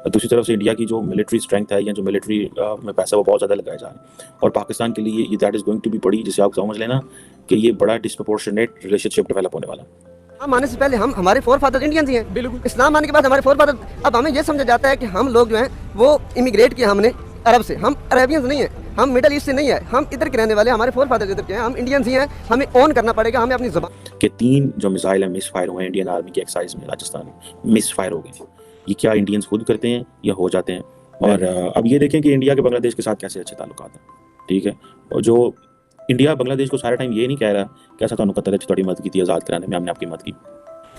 दूसरी तरफ से इंडिया की जो मिलिट्री स्ट्रेंथ है या जो मिलिट्री में पैसा वो बहुत ज़्यादा लगाया जा रहा है, और पाकिस्तान के लिए ये that is going to be बड़ी, जिसे आप समझ लेना कि ये बड़ा डिस्प्रपोर्शनेट रिलेशनशिप डेवलप होने वाला है। हम आने से पहले हम हमारे फोर फादर इंडियंस ही हैं। बिल्कुल। इस्लाम आने के बाद हमारे फोर फादर, अब हमें ये समझा जाता है कि हम लोग जो हैं वो इमिग्रेट किया हमने अरब से, हम अरेबियंस नहीं है, हम मिडल ईस्ट से नहीं है, हम इधर के रहने वाले, हमारे फोर फादर इधर के हैं, हम इंडियंस ही हैं, हमें ओन करना पड़ेगा, हमें अपनी ज़बान। कि 3 जो मिसाइल है मिस फायर हुए हैं इंडियन आर्मी के एक्सरसाइज में राजस्थान में, मिस फायर हो गए। ये क्या इंडियंस खुद करते हैं या हो जाते हैं? और अब ये देखें कि इंडिया के बांग्लादेश के साथ कैसे अच्छे ताल्लुकात हैं, ठीक है। और जो इंडिया बांग्लादेश को सारा टाइम ये नहीं कह रहा कैसा तो कतर है थोड़ी मदद की थी आज़ाद कराने में, हमने आपकी मदद की।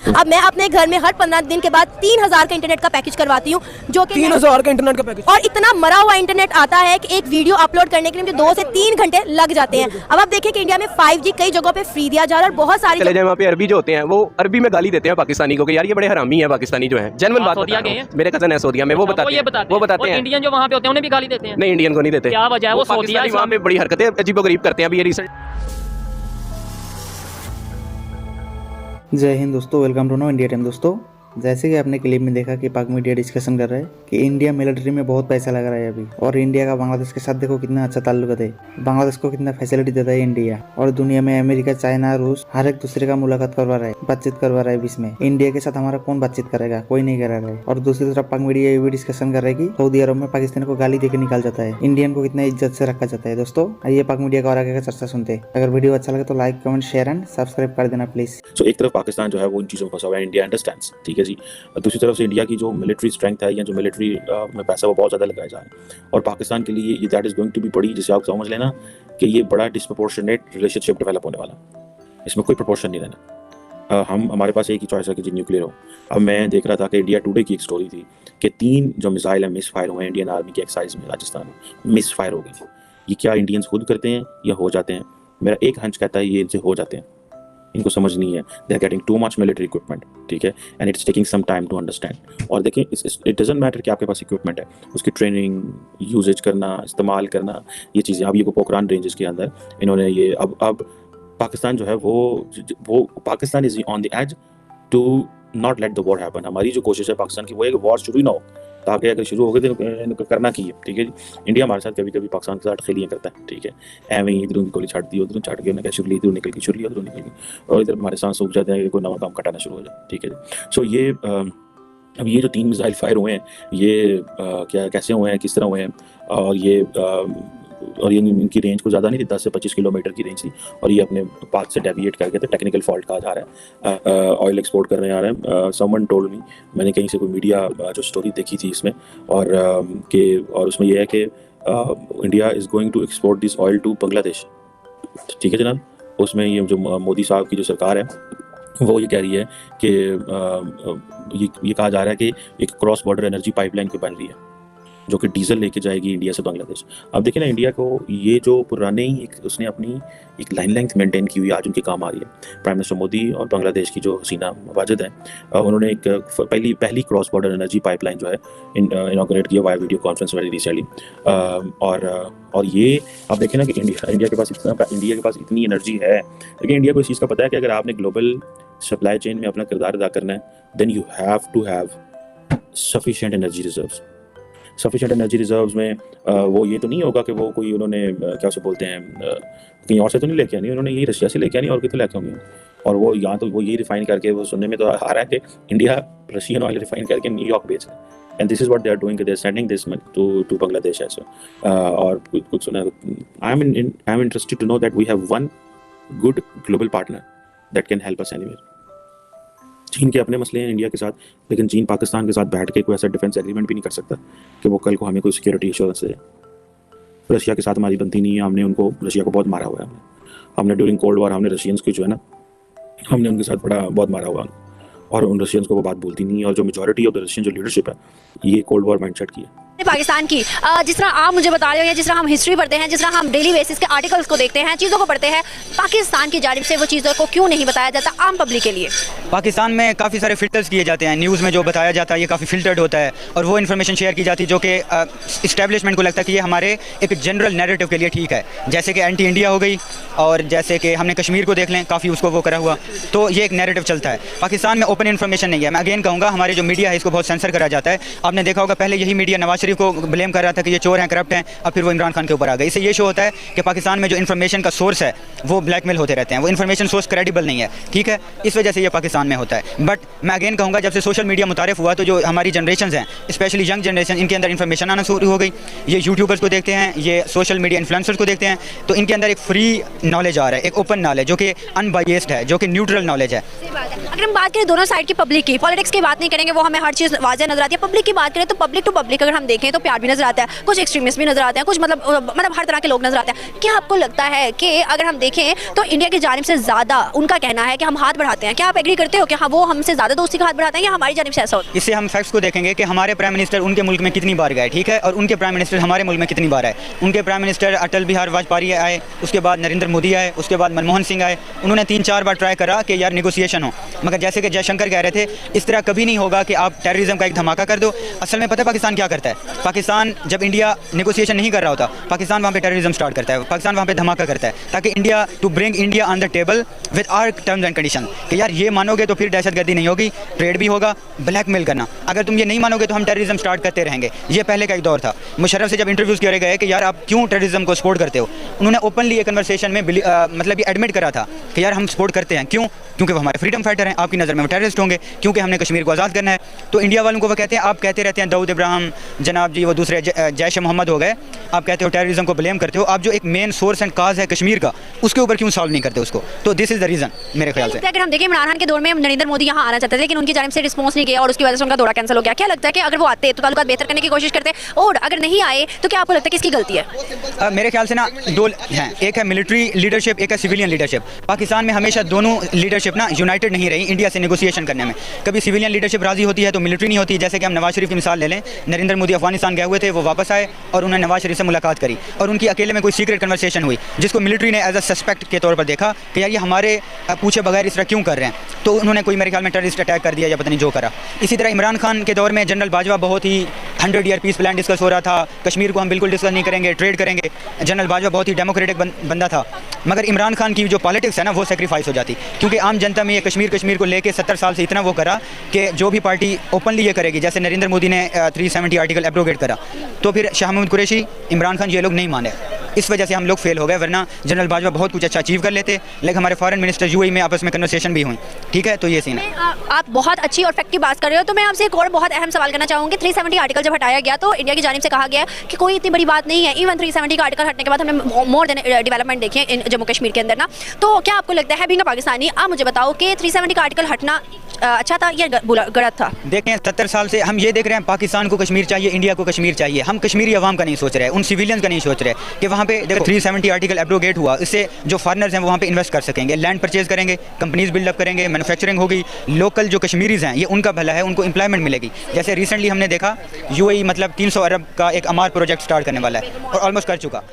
अब मैं अपने घर में हर 15 दिन के बाद 3000 का इंटरनेट का पैकेज करवाती हूँ, जो कि 3000 का इंटरनेट का पैकेज, और इतना मरा हुआ इंटरनेट आता है कि एक वीडियो अपलोड करने के लिए मुझे 2 से 3 घंटे लग जाते हैं। अब आप देखिए कि इंडिया में 5G कई जगहों पे फ्री दिया जा रहा है और बहुत सारी चले जाए वहाँ पे अरबी जो होते हैं वो अरबी में गाली देते हैं पाकिस्तानी को कि यार ये बड़े हरामी है पाकिस्तानी जो है। जेन्युइन बात बता रहा हूं। मेरे कजन है सऊदीया में, वो बताते हैं इंडियन जो वहाँ पे होते हैं उन्हें भी गाली देते हैं। नहीं, इंडियन को नहीं देते। क्या वजह है? वो सऊदीया वहाँ पे बड़ी हरकतें अजीबोगरीब करते हैं। अभी ये रिसेंट। जय हिंद दोस्तों, welcome to know India time. दोस्तों, जैसे कि आपने क्लिप में देखा कि पाक मीडिया डिस्कशन कर रहा है कि इंडिया मिलिट्री में बहुत पैसा लगा रहा है अभी, और इंडिया का बांग्लादेश के साथ देखो कितना अच्छा ताल्लुक है, बांग्लादेश को कितना फैसिलिटी देता है इंडिया, और दुनिया में अमेरिका, चाइना, रूस हर एक दूसरे का मुलाकात करवा रहा है, बातचीत करवा रहा है। बीच में इंडिया के साथ हमारा कौन बातचीत करेगा? कोई नहीं कर रहा है। और दूसरी तरफ पाक मीडिया ये भी डिस्कशन कर रहा है कि सऊदी अरब में पाकिस्तान को गाली देके निकाल जाता है, इंडियन को कितना इज्जत से रखा जाता है। दोस्तों, आइए पाक मीडिया का और आगे का चर्चा सुनते हैं। अगर वीडियो अच्छा लगे तो like, comment, share and subscribe कर देना प्लीज। तो एक तरफ पाकिस्तान जो है वो इन चीज़ों में फंसा हुआ है, इंडिया अंडरस्टैंड्स, ठीक है जी। दूसरी तरफ से इंडिया की जो मिलिट्री स्ट्रेंथ है या जो मिलिट्री में पैसा वो बहुत ज़्यादा लगाया जा रहा है, और पाकिस्तान के लिए ये that is going to be बड़ी, जिसे आप समझ लेना कि ये बड़ा डिस्प्रपोर्शनेट रिलेशनशिप डेवलप होने वाला है। इसमें कोई प्रोपोर्शन नहीं रहना। हमारे पास एक ही चॉइस है कि जी न्यूक्लियर हो। अब मैं देख रहा था कि इंडिया टुडे की एक स्टोरी थी कि 3 जो मिसाइल है मिस फायर हुए हैं इंडियन आर्मी के एक्सरसाइज में राजस्थान में, मिस फायर हो गए। ये क्या इंडियंस खुद करते हैं या हो जाते हैं? मेरा एक हंच कहता है ये इनसे हो जाते हैं, इनको समझ नहीं है। They are getting too much military equipment, ठीक है, and it's taking some time to understand. और देखिए, इट डजंट मैटर कि आपके पास इक्विपमेंट है, उसकी ट्रेनिंग, यूजेज करना, इस्तेमाल करना, ये चीज़ें। अब ये पोखरान रेंजेस के अंदर इन्होंने ये अब पाकिस्तान जो है वो Pakistan is on the edge to not let the war happen. हमारी जो कोशिश है पाकिस्तान की वो है कि वॉर शुरू ही ना हो, ताकि अगर शुरू हो गए तो करना की है, ठीक है जी। इंडिया हमारे साथ कभी कभी पाकिस्तान के साथ खेलियाँ करता है, ठीक है, एवं ही इधरों की गोली छाट दी, उधरों छाट के उन्हें क्या शुरू ली, इधरों निकल की, शुरू ली, उधरों निकल की, और इधर हमारे सांस सूख जाते हैं कि कोई नवा काम कटाना शुरू हो जाए, ठीक है जी। सो ये अब ये जो 3 मिसाइल फायर हुए हैं ये क्या कैसे हुए हैं, किस तरह हुए हैं, और ये इनकी रेंज को ज़्यादा नहीं थी, 10 से 25 किलोमीटर की रेंज थी, और ये अपने पाथ से डेविएट कर गए थे। टेक्निकल फॉल्ट कहा जा रहा है, ऑयल एक्सपोर्ट करने आ रहे हैं। समवन टोल्ड मी, मैंने कहीं से कोई मीडिया जो स्टोरी देखी थी इसमें, और उसमें यह है कि India is going to export this oil to Bangladesh, ठीक है जनाब। उसमें ये जो मोदी साहब की जो सरकार है वो ये कह रही है कि ये कहा जा रहा है कि एक क्रॉस बॉर्डर एनर्जी पाइपलाइन पे बन रही है जो कि डीजल लेके जाएगी इंडिया से बांग्लादेश। अब देखिए ना, इंडिया को ये जो पुराने ही उसने अपनी एक लाइन लेंथ मेंटेन की हुई, आज उनके काम आ रही है। प्राइम मिनिस्टर मोदी और बांग्लादेश की जो हसीना वाजिद है, उन्होंने एक पहली क्रॉस बॉर्डर एनर्जी पाइपलाइन जो है इनॉग्रेट किया via video conference very recently. और ये आप देखें ना कि इंडिया के पास इतनी एनर्जी है, लेकिन इंडिया को इस चीज़ का पता है कि अगर आपने ग्लोबल सप्लाई चेन में अपना किरदार अदा करना है, then you have to have sufficient energy reserves. Sufficient energy reserves में वो ये तो नहीं होगा कि वो कोई उन्होंने क्या से बोलते हैं कहीं और से तो नहीं लेके आनी, उन्होंने यही रशिया से लेके आनी और कितने लेके आनी। और वो यहाँ तो वो ये रिफाइन करके, वो सुनने में तो आ रहा है कि इंडिया रशियन ऑयल रिफाइन करके न्यूयॉर्क बेच रहा है, and this is what they are doing, they are sending this to Bangladesh ऐसे। और कुछ सुना, I am interested to know that we have one good global partner that can help us anywhere. चीन के अपने मसले हैं इंडिया के साथ, लेकिन चीन पाकिस्तान के साथ बैठ के कोई ऐसा डिफेंस एग्रीमेंट भी नहीं कर सकता कि वो कल को हमें कोई सिक्योरिटी इंश्योरेंस दे। रशिया के साथ हमारी बनती नहीं है, हमने रशिया को बहुत मारा हुआ है। हमने ड्यूरिंग कोल्ड वॉर हमने रशियंस को जो है ना, हमने उनके साथ बहुत मारा हुआ, और उन रशियंस को वो बात बोलती नहीं है। और जो मेजॉरिटी ऑफ द रशियन जो लीडरशिप है, ये कोल्ड वॉर माइंडसेट की है। पाकिस्तान की जिस तरह आप मुझे बता रहे हो या जिस तरह हम हिस्ट्री पढ़ते हैं, जिस तरह हम डेली बेसिस के आर्टिकल्स को देखते हैं, चीज़ों को पढ़ते हैं, पाकिस्तान की जानिब से वो चीज़ों को क्यों नहीं बताया जाता आम पब्लिक के लिए? पाकिस्तान में काफ़ी सारे फ़िल्टर्स किए जाते हैं, न्यूज़ में जो बताया जाता है ये काफ़ी फ़िल्टर्ड होता है और वो इन्फॉर्मेशन शेयर की जाती है जो कि इस्टेब्लिशमेंट को लगता है कि ये हमारे एक जनरल नैरेटिव के लिए ठीक है, जैसे कि एंटी इंडिया हो गई और जैसे कि हमने कश्मीर को देख लें, काफ़ी उसको वो करा हुआ, तो ये एक नैरेटिव चलता है। पाकिस्तान में ओपन इन्फॉर्मेशन नहीं है। मैं अगेन कहूँगा हमारे जो मीडिया है इसको बहुत सेंसर करा जाता है। आपने देखा होगा पहले यही मीडिया नवाज शरीफ को ब्लेम कर रहा था कि ये चोर हैं, करप्ट हैं, अब फिर वो इमरान खान के ऊपर आ गए। इससे ये शो होता है कि पाकिस्तान में जो इन्फॉर्मेशन का सोर्स है वो ब्लैकमेल होते रहते हैं, वो इन्फॉर्मेशन सोर्स क्रेडिबल नहीं है, ठीक है, इस वजह से ये पाकिस्तान में होता है। बट मैं अगेन कहूँगा जब से सोशल मीडिया मुतारिफ हुआ तो जो हमारी जनरेशन हैं, स्पेशली यंग जनरेशन, इनके अंदर इन्फॉर्मेशन आना शुरू हो गई। ये यूट्यूबर्स को देखते हैं, ये सोशल मीडिया इन्फ्लुएंसर्स को देखते हैं, तो इनके अंदर एक फ्री नॉलेज आ रहा है, एक ओपन नॉलेज जो कि अनबायस्ड है, जो कि न्यूट्रल नॉलेज है। अगर हम बात करें दोनों साइड की, पब्लिक की, पॉलिटिक्स की बात नहीं करेंगे, वो हमें हर चीज़ वाज़ेह नजर आती है। पब्लिक की बात करें तो पब्लिक टू पब्लिक अगर हम देखें तो प्यार भी नजर आता है, कुछ एक्सट्रीमिस्ट भी नजर आते हैं, कुछ मतलब हर तरह के लोग नजर आते हैं। क्या आपको लगता है कि अगर हम देखें तो इंडिया की जानिब से ज़्यादा उनका कहना है कि हम हाथ बढ़ाते हैं? क्या आप एग्री करते हो कि हाँ वो हमसे ज़्यादा दोस्ती का हाथ बढ़ाते हैं या हमारी जानिब से ऐसा होता है? इससे हम फैक्ट्स को देखेंगे कि हमारे प्राइम मिनिस्टर उनके मुल्क में कितनी बार गए, ठीक है, और उनके प्राइम मिनिस्टर हमारे मुल्क में कितनी बार आए। उनके प्राइम मिनिस्टर अटल बिहारी वाजपेयी आए, उसके बाद नरेंद्र मोदी आए, उसके बाद मनमोहन सिंह आए। उन्होंने 3-4 बार ट्राई करा कि यार निगोसिएशन हो, मगर जैसे कि जयशंकर कह रहे थे इस तरह कभी नहीं होगा कि आप टेररिज्म का एक धमाका कर दो। असल में पता है पाकिस्तान क्या करता है? पाकिस्तान जब इंडिया निगोसिएशन नहीं कर रहा होता, पाकिस्तान वहाँ पे टेररिज्म स्टार्ट करता है, पाकिस्तान वहाँ पे धमाका करता है ताकि India to bring India on the table with our terms and condition कि यार ये मानोगे तो फिर दहशतगर्दी नहीं होगी, ट्रेड भी होगा, ब्लैकमेल करना, अगर तुम ये नहीं मानोगे तो हम टेररिज्म स्टार्ट करते रहेंगे। ये पहले का एक दौर था। मुशर्रफ से जब इंटरव्यूज़ किए गए कि यार आप क्यों टेररिज्म को सपोर्ट करते हो, उन्होंने ओपनली ये कन्वर्सेशन में मतलब ये एडमिट करा था कि यार हम सपोर्ट करते हैं। क्यों? क्योंकि वो हमारे फ्रीडम फाइटर हैं, आपकी नज़र में वो टेररिस्ट होंगे, क्योंकि हमने कश्मीर को आज़ाद करना है। तो इंडिया वालों को वो कहते हैं, आप कहते रहते हैं दाऊद इब्राहिम जनाब जी, वो दूसरे जैश मोहम्मद हो गए, आप कहते हो टेररिज्म को ब्लेम करते हो, आप जो एक मेन सोर्स एंड काज है कश्मीर का उसके ऊपर क्यों सॉल्व नहीं करते उसको? तो दिस इज़ द रीज़न मेरे ख्याल से। अगर हम देखें इमरान खान के दौर में नरेंद्र मोदी यहाँ आना चाहते थे लेकिन उनकी जानिब से रिस्पॉन्स नहीं किया और उसकी वजह से उनका दौरा कैंसिल हो गया। क्या लगता है कि अगर वो आते तो ताल्लुकात बेहतर करने की कोशिश करते, और अगर नहीं आए तो क्या आपको लगता है किसकी गलती है? मेरे ख्याल से ना दो हैं, एक है मिलिट्री लीडरशिप, एक है सिविलियन लीडरशिप। पाकिस्तान में हमेशा दोनों लीडरशिप ना यूनाइटेड नहीं रही इंडिया से नेगोशिएशन करने में। कभी सिविलियन लीडरशिप राजी होती है तो मिलिट्री नहीं होती। जैसे कि हम नवाज शरीफ की मिसाल ले लें, नरेंद्र मोदी अफगानिस्तान गए हुए थे, वो वापस आए और उन्होंने नवाज शरीफ से मुलाकात करी और उनकी अकेले में कोई सीक्रेट कन्वर्सेशन हुई जिसको मिलिट्री ने एज अ सस्पेक्ट के तौर पर देखा कि यार ये हमारे पूछे बगैर इस तरह क्यों कर रहे हैं, तो उन्होंने कोई मेरे ख्याल में टेररिस्ट अटैक कर दिया या पता नहीं जो करा। इसी तरह इमरान खान के दौर में जनरल बाजवा बहुत ही 100 ईयर पीस प्लान डिस्कस हो रहा था, कश्मीर को हम बिल्कुल डिस्कस नहीं करेंगे, ट्रेड करेंगे। जनरल बाजवा बहुत ही डेमोक्रेटिक बंदा था, मगर इमरान खान की जो पॉलिटिक्स है ना वो सेक्रीफाइस हो जाती क्योंकि आम जनता में ये कश्मीर को लेके 70 साल से इतना वो करा कि जो भी पार्टी ओपनली ये करेगी, जैसे नरेंद्र मोदी ने 370 आर्टिकल एब्रोगेट करा, तो फिर शाह महमूद कुरैशी, इमरान खान ये लोग नहीं माने, इस वजह से हम लोग फेल हो गए। वरना जनरल बाजवा बहुत कुछ अच्छा अचीव कर लेते, लेकिन हमारे फॉरेन मिनिस्टर यूएई में आपस में कन्वर्सेशन भी हुई, ठीक है, तो ये सीन है। आप बहुत अच्छी और फैक्ट की बात कर रहे हो, तो मैं आपसे एक और बहुत अहम सवाल करना चाहूँगी। 370 आर्टिकल जब हटाया गया तो इंडिया की जानिब से कहा गया कि कोई इतनी बड़ी बात नहीं है। इवन 370 का आर्टिकल हटने के बाद हमने मोर देन डेवलपमेंट देखी है जम्मू कश्मीर के अंदर ना। तो क्या आपको लगता है बीइंग अ पाकिस्तानी, आप मुझे बताओ कि 370 का आर्टिकल हटना अच्छा था या गलत था? देखें 70 साल से हम ये देख रहे हैं पाकिस्तान को कश्मीर चाहिए, इंडिया को कश्मीर चाहिए। हम कश्मीरी अवाम का नहीं सोच रहे, उन सिविलियंस का नहीं सोच रहे कि वहाँ पे देखो 370 आर्टिकल एब्रोगेट हुआ, इससे जो फॉरनर्स हैं वो वहाँ पे इन्वेस्ट कर सकेंगे, लैंड परचेज करेंगे, कंपनीज बिल्डअप करेंगे, मैन्युफैक्चरिंग होगी, लोकल जो कश्मीरीज हैं ये उनका भला है, उनको एम्प्लॉयमेंट मिलेगी। जैसे रिसेंटली हमने देखा यूएई मतलब 300 अरब का एक अमार प्रोजेक्ट स्टार्ट करने वाला है और ऑलमोस्ट कर चुका।